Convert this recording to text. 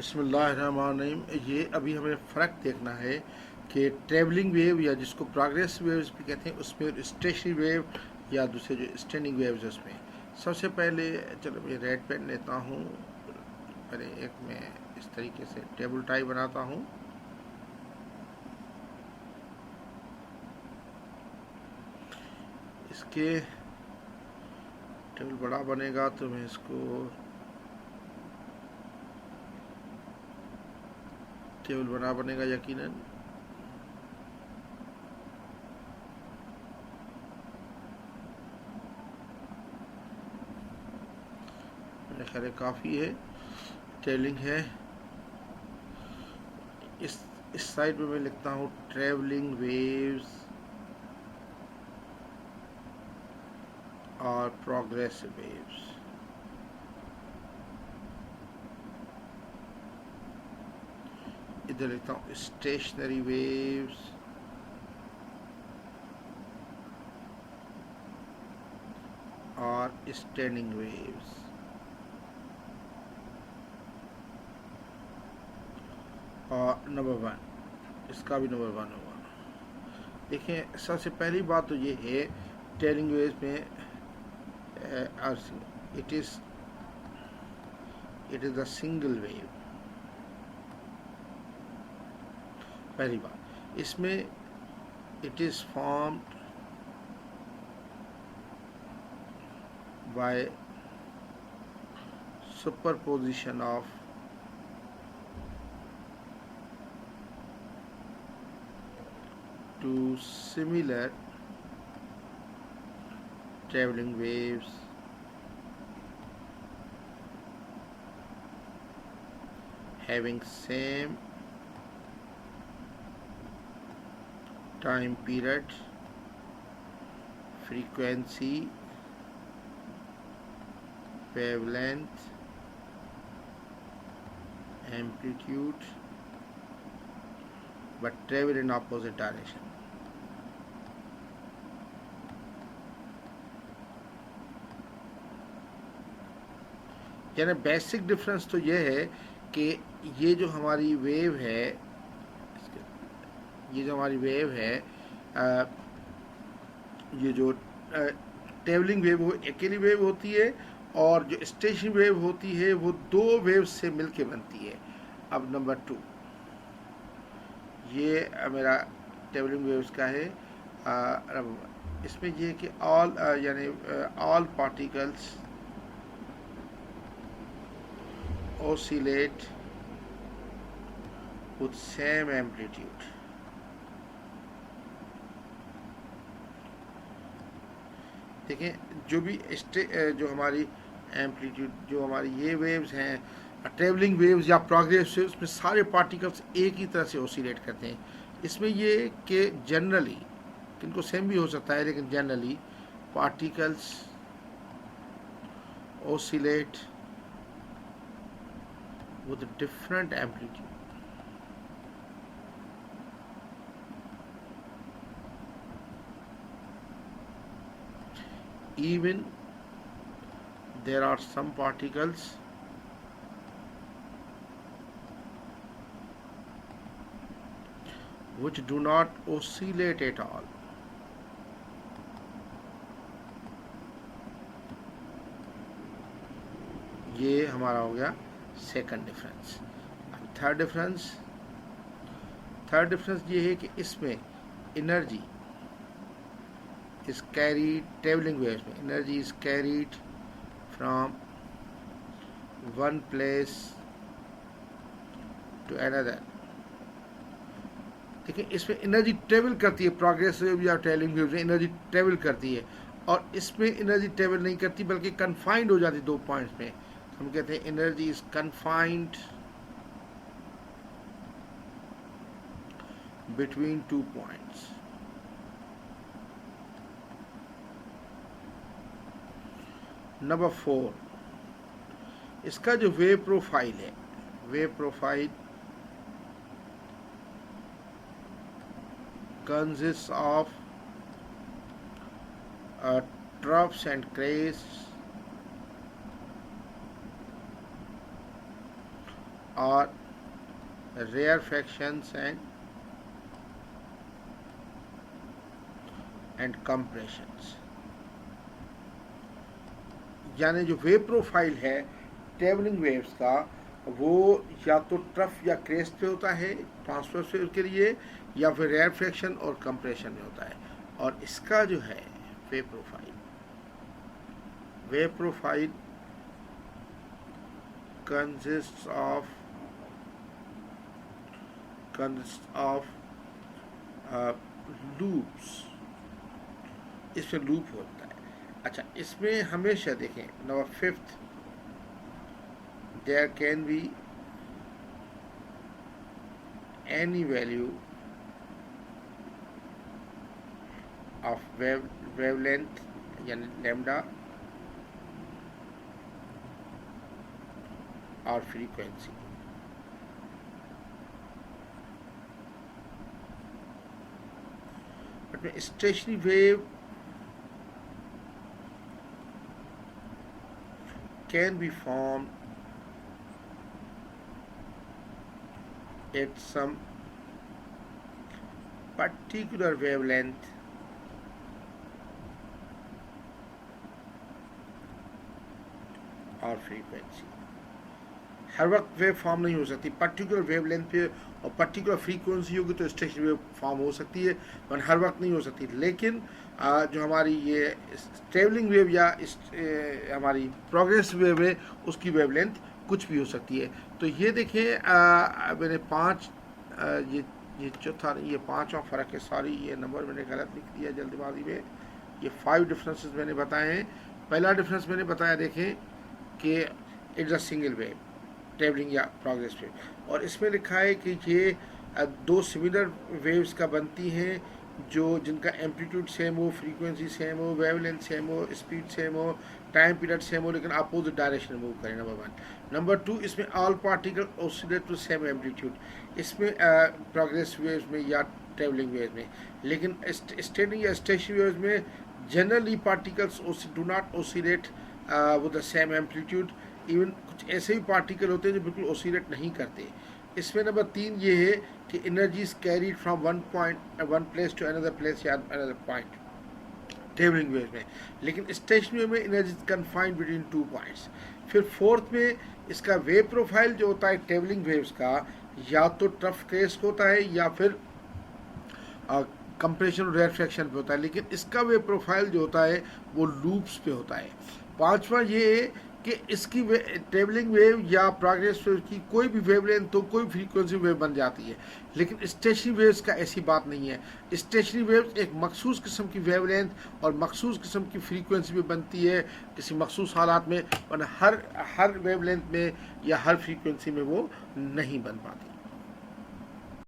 बिस्मिल्लाहिर्रहमानिर्रहीम। ये अभी हमें फ़र्क देखना है कि ट्रैवलिंग वेव या जिसको प्रोग्रेस वेव्स भी कहते हैं उसमें, और स्टेशनरी वेव या दूसरे जो स्टैंडिंग वेव्स उसमें। सबसे पहले चलो मैं रेड पेन लेता हूँ। पहले एक मैं इस तरीके से टेबल टाई बनाता हूँ। इसके टेबल बड़ा बनेगा तो मैं इसको टेबल बड़ा बनेगा यकीनन। मेरे ख्याल काफ़ी है, टेलिंग है। इस साइड में मैं लिखता हूँ ट्रैवलिंग वेव्स और प्रोग्रेसिव वेव्स। इधर लिखता हूँ स्टेशनरी वेव्स और स्टैंडिंग वेव्स। और नंबर 1, इसका भी नंबर 1 होगा। देखें, सबसे पहली बात तो ये है टेलिंग वेव्स में it is the single wave. पहली बात इसमें it is formed by superposition of two similar traveling waves having same time period, frequency, wavelength, amplitude, but travel in opposite direction. यानी बेसिक डिफरेंस तो ये है कि ये जो हमारी वेव है, ये जो ट्रेवलिंग वेव वो अकेली वेव होती है, और जो स्टेशन वेव होती है वो दो वेव से मिलके बनती है। अब नंबर 2, ये मेरा ट्रेवलिंग वेव्स का है। इसमें ये कि ऑल यानी all particles oscillate with same amplitude। देखें, जो हमारी एम्पलीट्यूड, जो हमारी ये वेव्स हैं ट्रेवलिंग वेव्स या प्रोग्रेस वेव्स, उसमें सारे पार्टिकल्स एक ही तरह से ओसिलेट करते हैं। इसमें ये कि जनरली, किनको सेम भी हो सकता है, लेकिन generally particles oscillate with different amplitude। Even there are some particles which do not oscillate at all। ये हमारा हो गया सेकंड डिफरेंस। अब थर्ड डिफरेंस ये है कि इसमें energy is carried, travelling waves में energy is carried from one place to another. देखिए, इसमें एनर्जी ट्रेवल करती है, प्रोग्रेस वेव या ट्रेवलिंग वेव में एनर्जी ट्रेवल करती है, और इसमें एनर्जी ट्रेवल नहीं करती बल्कि कन्फाइंड हो जाती दो पॉइंट्स में। हम कहते हैं energy is confined between 2 points. Number 4, इसका जो वेव प्रोफाइल है, wave profile consists of troughs and crests और rarefaction and compressions। यानी जो वेव प्रोफाइल है ट्रेवलिंग वेव्स का, वो या तो ट्रफ या क्रेस्ट पे होता है ट्रांसवर्स वेव के लिए, या फिर रेयरफेक्शन और कंप्रेशन में होता है। और इसका जो है wave profile consists of loops. इसमें लूप होता है। अच्छा, इसमें हमेशा देखें number 5th, there can be any value of wavelength यानी lambda और frequency। But stationary wave can be formed at some particular wavelength और फ्रीक्वेंसी। हर वक्त वेव फॉर्म नहीं हो सकती, पर्टिकुलर वेवलेंथ पे और पर्टिकुलर फ्रीक्वेंसी होगी तो स्टेशनरी वेव फॉर्म हो सकती है, पर हर वक्त नहीं हो सकती। लेकिन जो हमारी ये ट्रेवलिंग वेव या हमारी प्रोग्रेस वेव है, उसकी वेवलेंथ कुछ भी हो सकती है। तो ये देखें मैंने 5 ये चौथा, ये 5वां फ़र्क है, सॉरी ये नंबर मैंने गलत लिख दिया जल्दबाजी में। ये 5 डिफरेंसेस मैंने बताए हैं। पहला डिफरेंस मैंने बताया, देखें कि it's a single wave travelling या प्रोग्रेस वेव, और इसमें लिखा है कि ये 2 सिमिलर वेव्स का बनती हैं जो जिनका एम्पलीट्यूड सेम हो, फ्रीक्वेंसी सेम हो, वेवलेंथ सेम हो, स्पीड सेम हो, टाइम पीरियड सेम हो, लेकिन अपोजिट डायरेक्शन में मूव करें। नंबर 1। नंबर 2, इसमें all particle oscillate to same amplitude. इसमें प्रोग्रेस वेव्स में या ट्रेवलिंग वेव्स में, लेकिन स्टैंडिंग या स्टेशनरी वेव्स में generally particles do not oscillate with the same amplitude. Even कुछ ऐसे भी पार्टिकल होते हैं जो बिल्कुल ऑसिलेट नहीं करते। इसमें नंबर 3 ये है कि energy is carried from one place to another place या अनदर पॉइंट ट्रेवलिंग वेव में, लेकिन स्टेशनरी वेव में energy is confined between 2 points. फिर 4th में इसका वेव प्रोफाइल जो होता है ट्रेवलिंग वेव्स का, या तो ट्रफ क्रेस्ट होता है या फिर कंप्रेशन और रेयरफेक्शन पे होता है, लेकिन इसका वेव प्रोफाइल जो होता है वो लूप्स पे होता है। 5वां ये है कि इसकी ट्रेवलिंग वेव या प्रोग्रेस वेव की कोई भी वेवलेंथ तो कोई फ्रीक्वेंसी वेव बन जाती है, लेकिन स्टेशनरी वेव्स का ऐसी बात नहीं है। स्टेशनरी वेव्स एक मखसूस किस्म की वेवलेंथ और मखसूस किस्म की फ्रीक्वेंसी में बनती है किसी मखसूस हालात में, वरना हर वेवलेंथ में या हर फ्रीक्वेंसी में वो नहीं बन पाती।